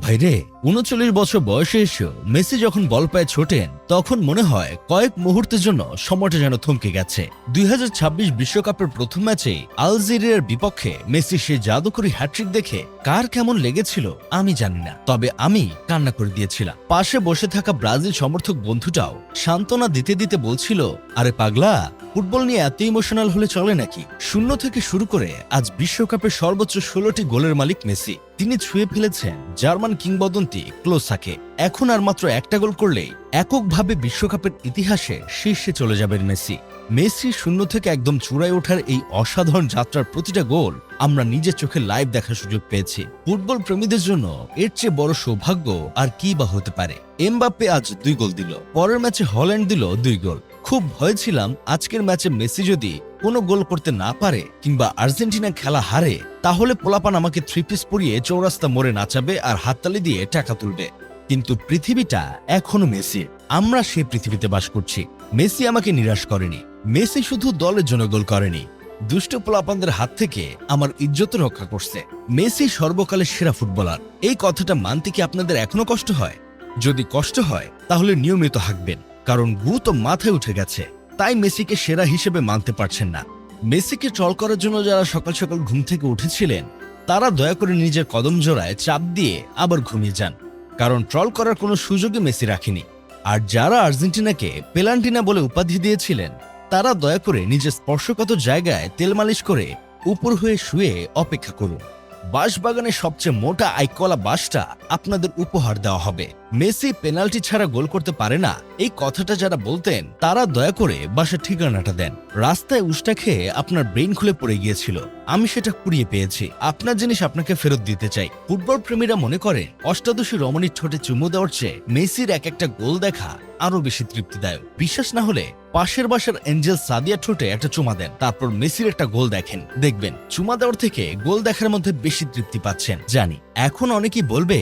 ভাইরে ৩৯ বছর বয়সে এসেও মেসি যখন বল পায়ে ছোটেন তখন মনে হয় কয়েক মুহূর্তের জন্য সময়টা যেন থমকে গেছে। ২০২৬ বিশ্বকাপের প্রথম ম্যাচে আলজেরিয়ার বিপক্ষে মেসি সেই জাদুকরী হ্যাট্রিক দেখে কার কেমন লেগেছিল আমি জানি না, তবে আমি কান্না করে দিয়েছিলাম। পাশে বসে থাকা ব্রাজিল সমর্থক বন্ধুটাও সান্ত্বনা দিতে দিতে বলছিল, আরে পাগলা, ফুটবল নিয়ে এত ইমোশনাল হলে চলে নাকি? শূন্য থেকে শুরু করে আজ বিশ্বকাপের সর্বোচ্চ ১৬টি গোলের মালিক মেসি। তিনি ছুঁয়ে ফেলেছেন জার্মান কিংবদন্তি ক্লোসাকে। এখন আর মাত্র একটা গোল করলেই এককভাবে বিশ্বকাপের ইতিহাসে শীর্ষে চলে যাবেন মেসি। মেসি শূন্য থেকে একদম চূড়ায় ওঠার এই অসাধারণ যাত্রার প্রতিটা গোল আমরা নিজের চোখে লাইভ দেখার সুযোগ পেয়েছি। ফুটবল প্রেমীদের জন্য এর চেয়ে বড় সৌভাগ্য আর কি বা হতে পারে। এমবাপ্পে আজ ২ গোল দিল, পরের ম্যাচে হল্যান্ড দিল ২ গোল। খুব ভয় ছিলাম আজকের ম্যাচে মেসি যদি কোনো গোল করতে না পারে কিংবা আর্জেন্টিনা খেলা হারে, তাহলে পোলাপান আমাকে 3 পিস পরিয়ে চৌরাস্তা মোড়ে নাচাবে আর হাততালি দিয়ে টাকা তুলবে। কিন্তু পৃথিবীটা এখনো মেসির, আমরা সেই পৃথিবীতে বাস করছি। মেসি আমাকে নিরাশ করেনি। মেসি শুধু দলের জন্য গোল করেনি, দুষ্ট পোলাপানদের হাত থেকে আমার ইজ্জত রক্ষা করছে। মেসি সর্বকালের সেরা ফুটবলার, এই কথাটা মানতে কি আপনাদের এখনো কষ্ট হয়? যদি কষ্ট হয় তাহলে নিয়মিত হাঁকবেন, কারণ গু তো মাথায় উঠে গেছে। তাই মেসিকে সেরা হিসেবে মানতে পারছেন না। মেসিকে ট্রল করার জন্য যারা সকাল সকাল ঘুম থেকে উঠেছিলেন তারা দয়া করে নিজের কদম জোড়ায় চাপ দিয়ে আবার ঘুমিয়ে যান, কারণ ট্রল করার কোনো সুযোগই মেসি রাখেনি। আর যারা আর্জেন্টিনাকে পেলান্টিনা বলে উপাধি দিয়েছিলেন তারা দয়া করে নিজের স্পর্শকাতর জায়গায় তেল মালিশ করে উপর হয়ে শুয়ে অপেক্ষা করুন। বাঁশবাগানের সবচেয়ে মোটা আইকলা বাঁশটা আপনাদের উপহার দেওয়া হবে। মেসি পেনাল্টি ছাড়া গোল করতে পারে না, এই কথাটা যারা বলতেন তারা দয়া করে বাসার ঠিকানাটা দেন। রাস্তায় উষ্টা খেয়ে আপনার ব্রেইন খুলে পড়ে গিয়েছিল, আমি সেটা কুড়িয়ে পেয়েছি। আপনার জিনিস আপনাকে ফেরত দিতে চাই। ফুটবল প্রেমীরা মনে করে অষ্টাদশী রমণীর ঠোঁটে চুমু দেওয়ার চেয়ে মেসির এক একটা গোল দেখা আরো বেশি তৃপ্তিদায়ক। বিশ্বাস না হলে পাশের বাসার এঞ্জেল সাদিয়া ঠোঁটে একটা চুমা দেন, তারপর মেসির একটা গোল দেখেন, দেখবেন চুমা দেওয়ার থেকে গোল দেখার মধ্যে বেশি তৃপ্তি পাচ্ছেন। জানি এখন অনেকেই বলবে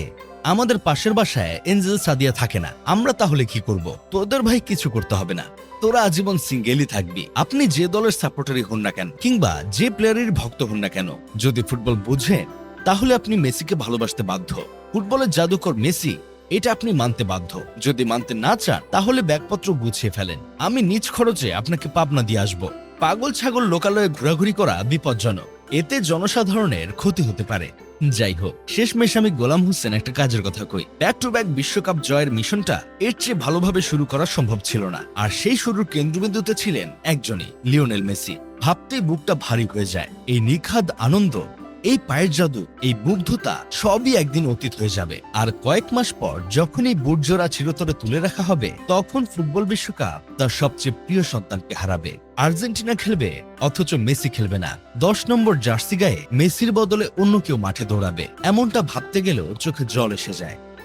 আমাদের পাশের বাসায় এঞ্জেল সাদিয়া থাকে না, আমরা তাহলে কি করব? তোদের ভাই কিছু করতে হবে না, তোরা আজীবন সিঙ্গেলই থাকবি। আপনি যে দলের সাপোর্টারই হন না কেন কিংবা যে প্লেয়ারের ভক্ত হন না কেন, যদি ফুটবল বুঝেন তাহলে আপনি মেসিকে ভালোবাসতে বাধ্য। ফুটবলের জাদুকর মেসি, এটা আপনি মানতে বাধ্য। যদি মানতে না চান তাহলে ব্যাগপত্র গুছিয়ে ফেলেন, আমি নিজ খরচে আপনাকে পাবনা দিয়ে আসবো। পাগল ছাগল লোকালয়ে ঘোরাঘুরি করা বিপজ্জনক, এতে জনসাধারণের ক্ষতি হতে পারে। যাই হোক, শেষমেশ আমি গোলাম হোসেন একটা কাজের কথা কই। ব্যাক টু ব্যাক বিশ্বকাপ জয়ের মিশনটা এর চেয়ে ভালোভাবে শুরু করা সম্ভব ছিল না, আর সেই শুরুর কেন্দ্রবিন্দুতে ছিলেন একজনই, লিওনেল মেসি। ভাবতেই বুকটা ভারী হয়ে যায়। এই নিখাদ আনন্দ, এই পায়ের জাদু, এই মুগ্ধতা সবই একদিন অতীত হয়ে যাবে। আর কয়েক মাস পর যখন এই বুটজোড়া চিরতরে তুলে রাখা হবে, তখন ফুটবল বিশ্বকাপ তার সবচেয়ে প্রিয় সন্তানকে হারাবে। আর্জেন্টিনা খেলবে অথচ মেসি খেলবে না। 10 নম্বর জার্সি গায়ে মেসির বদলে অন্য কেউ মাঠে দৌড়াবে, এমনটা ভাবতে গেলেও চোখে জল এসে যায়।